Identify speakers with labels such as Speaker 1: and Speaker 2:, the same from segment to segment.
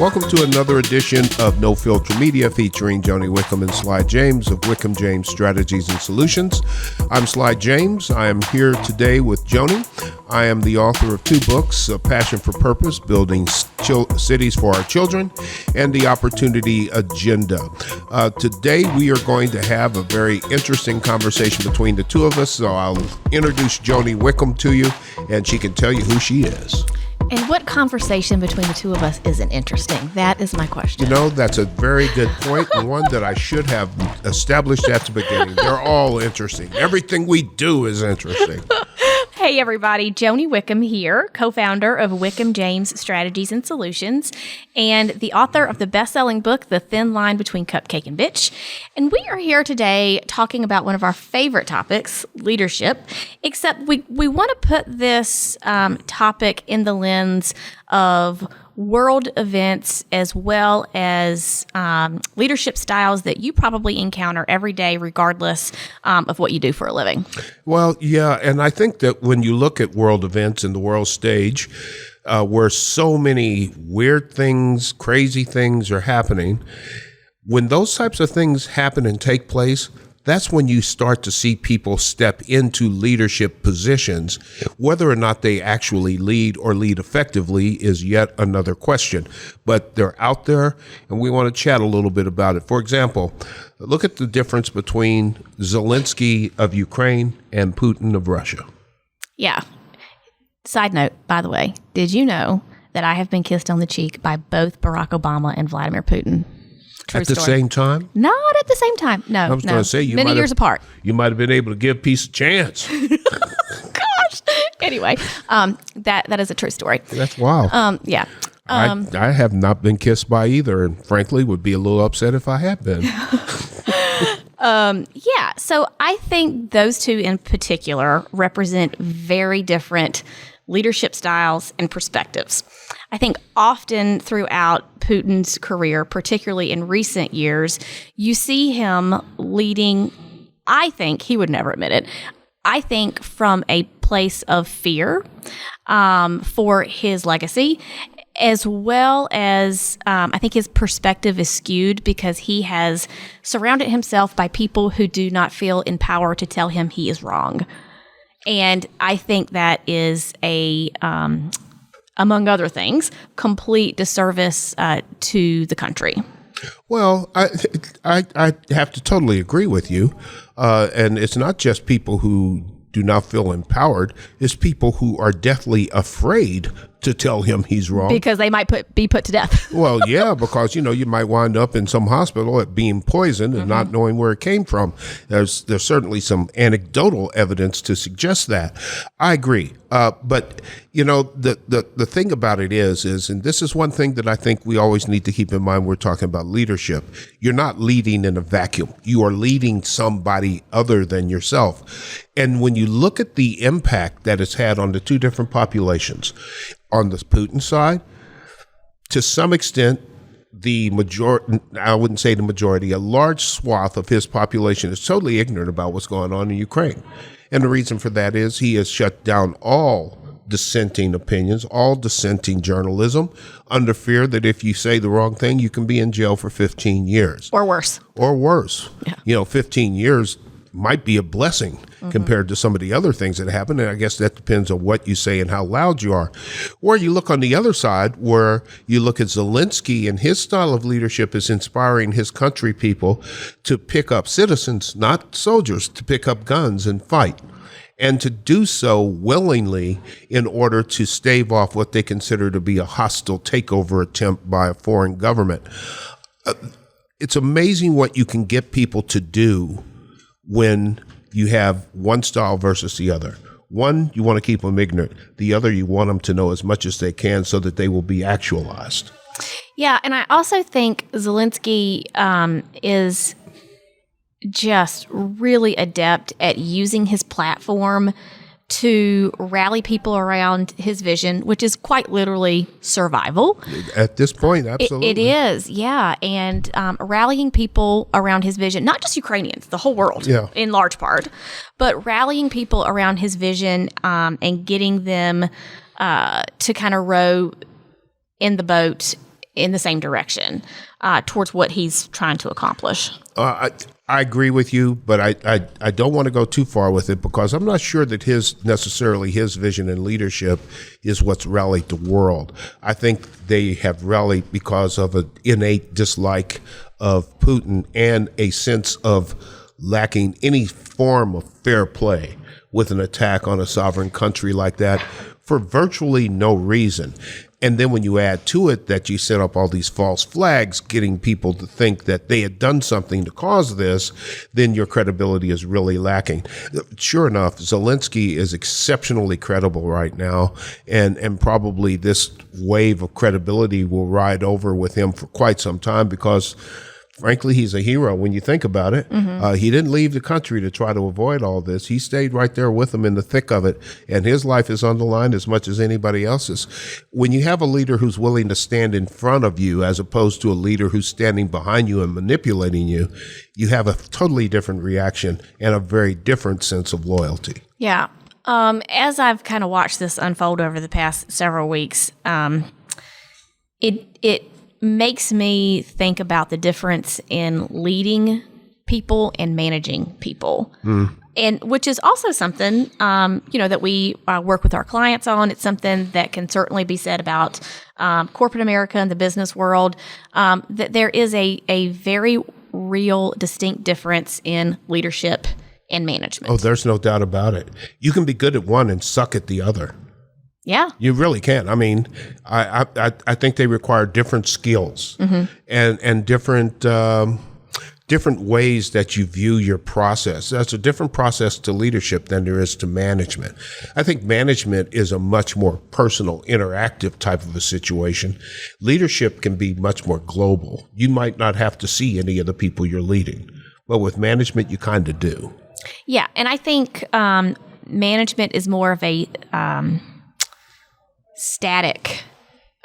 Speaker 1: Welcome to another edition of No Filter Media featuring Joni Wickham and Sly James of Wickham James Strategies and Solutions. I'm Sly James. I am here today with Joni. I am the author of two books, A Passion for Purpose, Building Cities for Our Children, and The Opportunity Agenda. Today we are going to have a very interesting conversation between the two of us, so I'll introduce Joni Wickham to you, and she can tell you who she is.
Speaker 2: And what conversation between the two of us isn't interesting? That is my question.
Speaker 1: You know, that's a very good point, and one that I should have established at the beginning. They're all interesting. Everything we do is interesting.
Speaker 2: Hey, everybody. Joni Wickham here, co-founder of Wickham James Strategies and Solutions, and the author of the best-selling book, The Thin Line Between Cupcake and Bitch. And we are here today talking about one of our favorite topics, leadership, except we want to put this topic in the lens of world events as well as leadership styles that you probably encounter every day regardless of what you do for a living.
Speaker 1: Well, yeah, and I think that when you look at world events and the world stage, where so many weird things, crazy things are happening, when those types of things happen and take place, that's when you start to see people step into leadership positions. Whether or not they actually lead or lead effectively is yet another question. But they're out there, and we want to chat a little bit about it. For example, look at the difference between Zelensky of Ukraine and Putin of Russia.
Speaker 2: Yeah. Side note, by the way, did you know that I have been kissed on the cheek by both Barack Obama and Vladimir Putin? True
Speaker 1: at the
Speaker 2: story.
Speaker 1: Same time?
Speaker 2: Not at the same time. No,
Speaker 1: I was going to say
Speaker 2: many years apart.
Speaker 1: You might have been able to give peace a chance.
Speaker 2: Gosh. Anyway, that is a true story.
Speaker 1: That's wild.
Speaker 2: Yeah.
Speaker 1: I have not been kissed by either, and frankly, would be a little upset if I had been.
Speaker 2: Yeah. So I think those two in particular represent very different leadership styles and perspectives. I think often throughout Putin's career, particularly in recent years, you see him leading, I think, he would never admit it, I think from a place of fear for his legacy, as well as I think his perspective is skewed because he has surrounded himself by people who do not feel in power to tell him he is wrong. And I think that is a, among other things, complete disservice to the country.
Speaker 1: Well, I have to totally agree with you. And it's not just people who do not feel empowered. It's people who are deathly afraid to tell him he's wrong.
Speaker 2: Because they might be put to death.
Speaker 1: Well, yeah, because, you might wind up in some hospital at being poisoned and not knowing where it came from. There's certainly some anecdotal evidence to suggest that. I agree. But, the thing about it is, and this is one thing that I think we always need to keep in mind when we're talking about leadership. You're not leading in a vacuum. You are leading somebody other than yourself. And when you look at the impact that it's had on the two different populations, on the Putin side, to some extent, the majority, I wouldn't say the majority, a large swath of his population is totally ignorant about what's going on in Ukraine. And the reason for that is he has shut down all dissenting opinions, all dissenting journalism, under fear that if you say the wrong thing, you can be in jail for 15 years.
Speaker 2: Or worse.
Speaker 1: Or worse.
Speaker 2: Yeah.
Speaker 1: 15 years might be a blessing compared to some of the other things that happen. And I guess that depends on what you say and how loud you are. Or you look on the other side where you look at Zelensky, and his style of leadership is inspiring his country people to pick up citizens, not soldiers, to pick up guns and fight. And to do so willingly in order to stave off what they consider to be a hostile takeover attempt by a foreign government. It's amazing what you can get people to do when you have one style versus the other. One, you want to keep them ignorant. The other, you want them to know as much as they can so that they will be actualized.
Speaker 2: Yeah, and I also think Zelensky is just really adept at using his platform to rally people around his vision, which is quite literally survival.
Speaker 1: At this point, absolutely.
Speaker 2: It is, yeah. And rallying people around his vision, not just Ukrainians, the whole world in large part, but rallying people around his vision and getting them to kind of row in the boat in the same direction towards what he's trying to accomplish.
Speaker 1: I agree with you, but I don't want to go too far with it because I'm not sure that his vision and leadership is what's rallied the world. I think they have rallied because of an innate dislike of Putin and a sense of lacking any form of fair play with an attack on a sovereign country like that for virtually no reason. And then when you add to it that you set up all these false flags, getting people to think that they had done something to cause this, then your credibility is really lacking. Sure enough, Zelensky is exceptionally credible right now, and probably this wave of credibility will ride over with him for quite some time because frankly, he's a hero when you think about it. He didn't leave the country to try to avoid all this. He stayed right there with them in the thick of it, and his life is on the line as much as anybody else's. When you have a leader who's willing to stand in front of you as opposed to a leader who's standing behind you and manipulating you, you have a totally different reaction and a very different sense of loyalty.
Speaker 2: Yeah. As I've kind of watched this unfold over the past several weeks, it makes me think about the difference in leading people and managing people. And which is also something, that we work with our clients on. It's something that can certainly be said about corporate America and the business world, that there is a very real, distinct difference in leadership and management.
Speaker 1: Oh, there's no doubt about it. You can be good at one and suck at the other.
Speaker 2: Yeah.
Speaker 1: You really can. I mean, I think they require different skills and different ways that you view your process. That's a different process to leadership than there is to management. I think management is a much more personal, interactive type of a situation. Leadership can be much more global. You might not have to see any of the people you're leading, but with management, you kind of do.
Speaker 2: Yeah. And I think management is more of a static,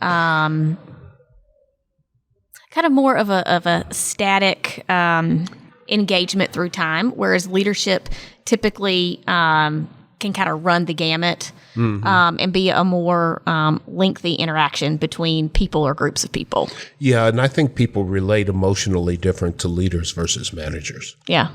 Speaker 2: kind of more of a static engagement through time, whereas leadership typically can kind of run the gamut and be a more lengthy interaction between people or groups of people.
Speaker 1: Yeah, and I think people relate emotionally different to leaders versus managers.
Speaker 2: Yeah.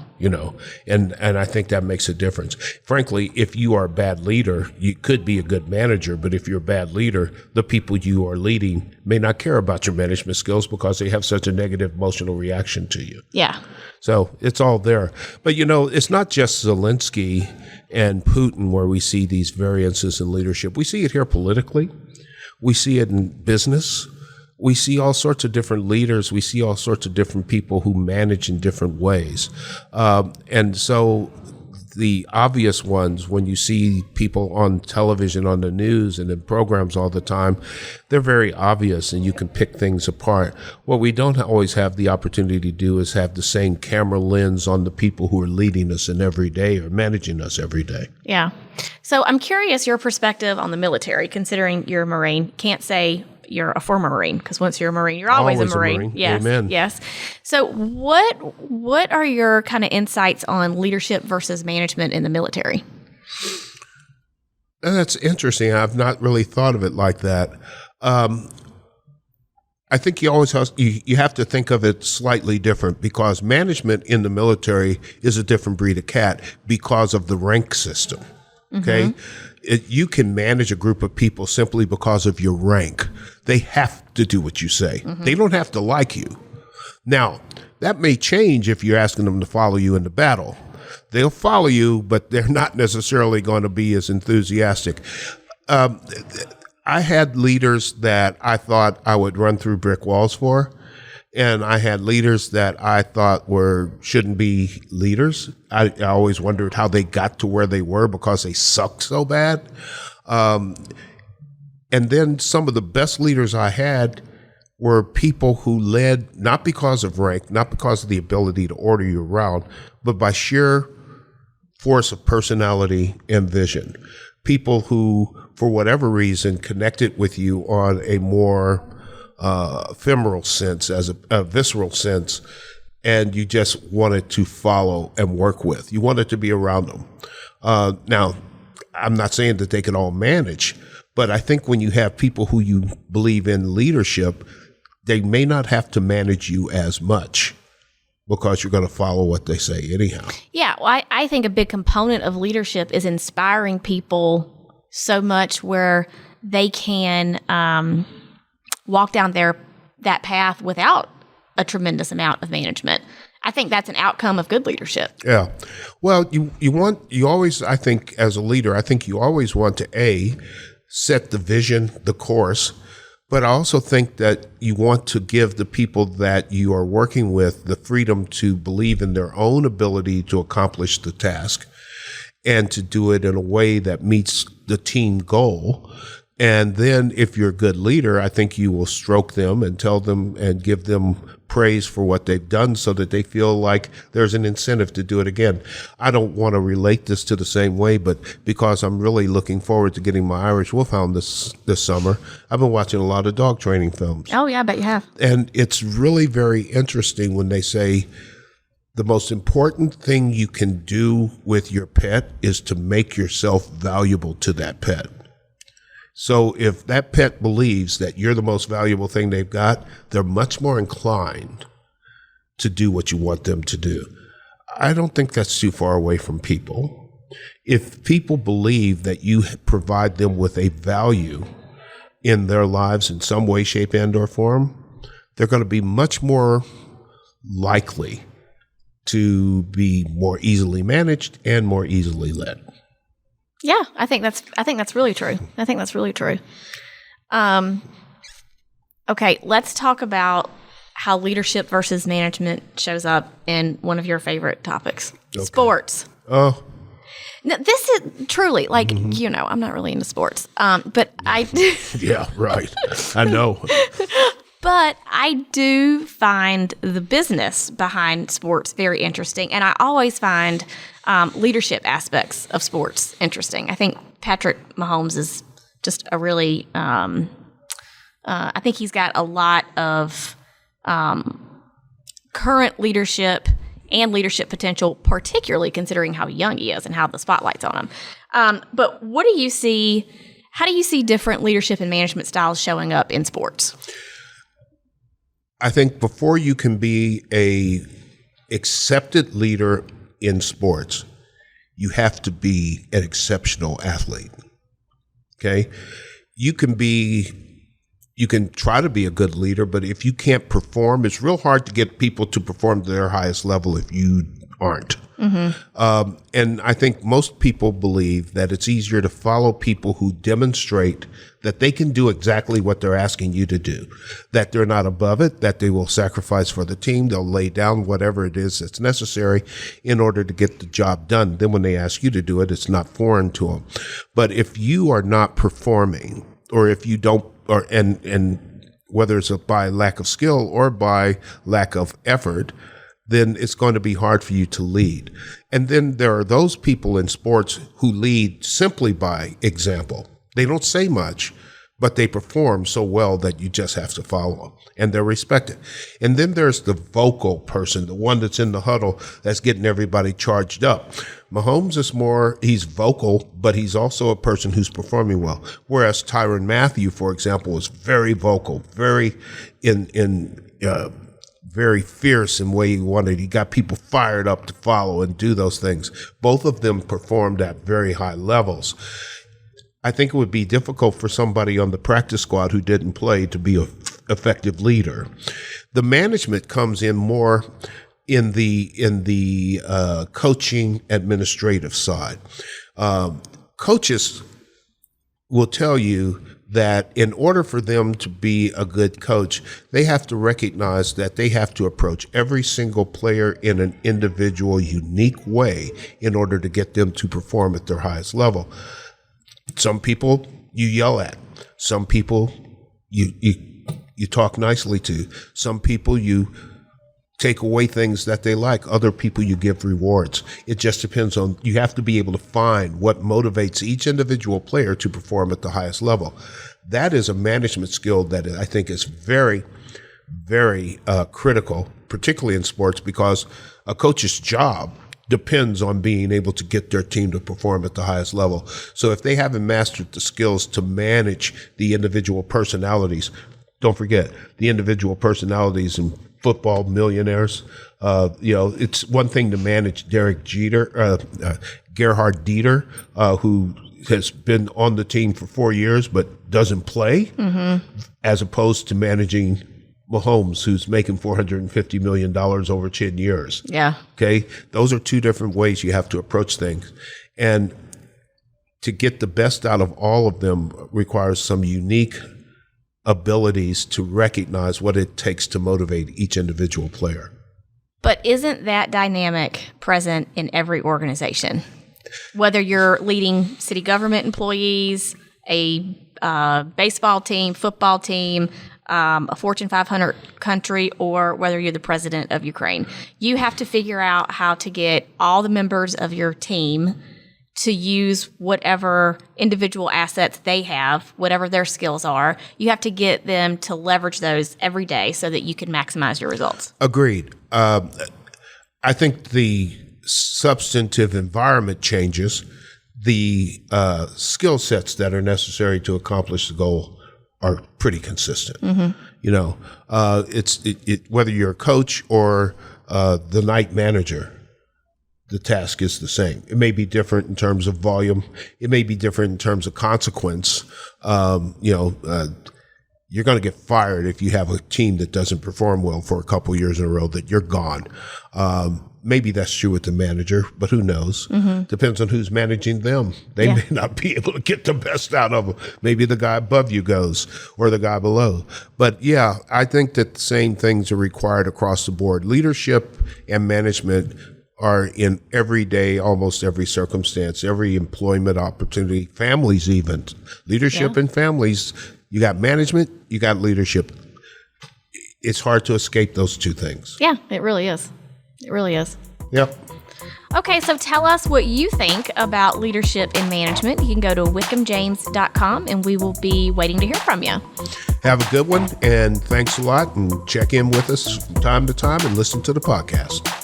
Speaker 1: And I think that makes a difference. Frankly, if you are a bad leader, you could be a good manager, but if you're a bad leader, the people you are leading may not care about your management skills because they have such a negative emotional reaction to you.
Speaker 2: Yeah.
Speaker 1: So it's all there. But, it's not just Zelensky and Putin where we see these variances in leadership. We see it here politically. We see it in business. We see all sorts of different leaders. We see all sorts of different people who manage in different ways. And so the obvious ones, when you see people on television, on the news, and in programs all the time, they're very obvious and you can pick things apart. What we don't always have the opportunity to do is have the same camera lens on the people who are leading us in every day or managing us every day.
Speaker 2: Yeah. So I'm curious your perspective on the military, considering you're a Marine. Can't say you're a former Marine, because once you're a Marine, you're always a Marine. Yes.
Speaker 1: Amen.
Speaker 2: Yes. So what are your kind of insights on leadership versus management in the military?
Speaker 1: That's interesting. I've not really thought of it like that. I think you always have to think of it slightly different because management in the military is a different breed of cat because of the rank system. Okay. You can manage a group of people simply because of your rank. They have to do what you say. They don't have to like you. Now, that may change if you're asking them to follow you in the battle. They'll follow you, but they're not necessarily going to be as enthusiastic. I had leaders that I thought I would run through brick walls for. And I had leaders that I thought shouldn't be leaders. I always wondered how they got to where they were because they sucked so bad. And then some of the best leaders I had were people who led not because of rank, not because of the ability to order you around, but by sheer force of personality and vision. People who, for whatever reason, connected with you on a more ephemeral sense, as a visceral sense, and you just wanted to follow and work with. You wanted to be around them. Now, I'm not saying that they can all manage, but I think when you have people who you believe in leadership, they may not have to manage you as much because you're going to follow what they say anyhow.
Speaker 2: Yeah, well, I think a big component of leadership is inspiring people so much where they can walk down that path without a tremendous amount of management. I think that's an outcome of good leadership.
Speaker 1: Yeah. Well, you always, I think as a leader, I think you always want to set the vision, the course, but I also think that you want to give the people that you are working with the freedom to believe in their own ability to accomplish the task and to do it in a way that meets the team goal. And then if you're a good leader, I think you will stroke them and tell them and give them praise for what they've done so that they feel like there's an incentive to do it again. I don't want to relate this to the same way, but because I'm really looking forward to getting my Irish Wolfhound this summer, I've been watching a lot of dog training films.
Speaker 2: Oh, yeah, I bet you have.
Speaker 1: And it's really very interesting when they say the most important thing you can do with your pet is to make yourself valuable to that pet. So if that pet believes that you're the most valuable thing they've got, they're much more inclined to do what you want them to do. I don't think that's too far away from people. If people believe that you provide them with a value in their lives in some way, shape, and or form, they're going to be much more likely to be more easily managed and more easily led.
Speaker 2: Yeah, I think that's really true. I think that's really true. Okay, let's talk about how leadership versus management shows up in one of your favorite topics, sports.
Speaker 1: Oh.
Speaker 2: Now, this is truly like, I'm not really into sports, but I do.
Speaker 1: Yeah, right. I know.
Speaker 2: But I do find the business behind sports very interesting, and I always find leadership aspects of sports interesting. I think Patrick Mahomes is just a really I think he's got a lot of current leadership and leadership potential, particularly considering how young he is and how the spotlight's on him. But what do you see? How do you see different leadership and management styles showing up in sports?
Speaker 1: I think before you can be a accepted leader in sports, you have to be an exceptional athlete. Okay? You can try to be a good leader, but if you can't perform, it's real hard to get people to perform to their highest level if you aren't. Mm-hmm. And I think most people believe that it's easier to follow people who demonstrate that they can do exactly what they're asking you to do, that they're not above it, that they will sacrifice for the team, they'll lay down whatever it is that's necessary in order to get the job done. Then when they ask you to do it, it's not foreign to them. But if you are not performing, or if you don't, and whether it's by lack of skill or by lack of effort, then it's going to be hard for you to lead. And then there are those people in sports who lead simply by example. They don't say much, but they perform so well that you just have to follow them, and they're respected. And then there's the vocal person, the one that's in the huddle that's getting everybody charged up. Mahomes is he's vocal, but he's also a person who's performing well. Whereas Tyrann Mathieu, for example, is very vocal, very very fierce in the way he wanted. He got people fired up to follow and do those things. Both of them performed at very high levels. I think it would be difficult for somebody on the practice squad who didn't play to be an effective leader. The management comes in more in the coaching administrative side. Coaches will tell you that in order for them to be a good coach, they have to recognize that they have to approach every single player in an individual, unique way in order to get them to perform at their highest level. Some people you yell at. Some people you talk nicely to. Some people you take away things that they like. Other people you give rewards. It just depends on, you have to be able to find what motivates each individual player to perform at the highest level. That is a management skill that I think is very, very critical, particularly in sports, because a coach's job depends on being able to get their team to perform at the highest level. So if they haven't mastered the skills to manage the individual personalities, don't forget the individual personalities in football millionaires. It's one thing to manage Gerhard Dieter, who has been on the team for 4 years but doesn't play, as opposed to managing Mahomes, who's making $450 million over 10 years.
Speaker 2: Yeah.
Speaker 1: Okay. Those are two different ways you have to approach things. And to get the best out of all of them requires some unique abilities to recognize what it takes to motivate each individual player.
Speaker 2: But isn't that dynamic present in every organization? Whether you're leading city government employees, a baseball team, football team, a Fortune 500 country, or whether you're the president of Ukraine, you have to figure out how to get all the members of your team to use whatever individual assets they have, whatever their skills are. You have to get them to leverage those every day so that you can maximize your results.
Speaker 1: Agreed. I think the substantive environment changes. The skill sets that are necessary to accomplish the goal are pretty consistent. It's whether you're a coach or the night manager, the task is the same. It may be different in terms of volume. It may be different in terms of consequence. You're going to get fired if you have a team that doesn't perform well for a couple years in a row, that you're gone. Maybe that's true with the manager, but who knows? Depends on who's managing them. They may not be able to get the best out of them. Maybe the guy above you goes, or the guy below. But yeah, I think that the same things are required across the board. Leadership and management are in every day, almost every circumstance, every employment opportunity, families even. Leadership and families, you got management, you got leadership. It's hard to escape those two things.
Speaker 2: Yeah, it really is. It really is.
Speaker 1: Yep.
Speaker 2: Okay, so tell us what you think about leadership and management. You can go to wickhamjames.com and we will be waiting to hear from you.
Speaker 1: Have a good one, and thanks a lot, and check in with us from time to time and listen to the podcast.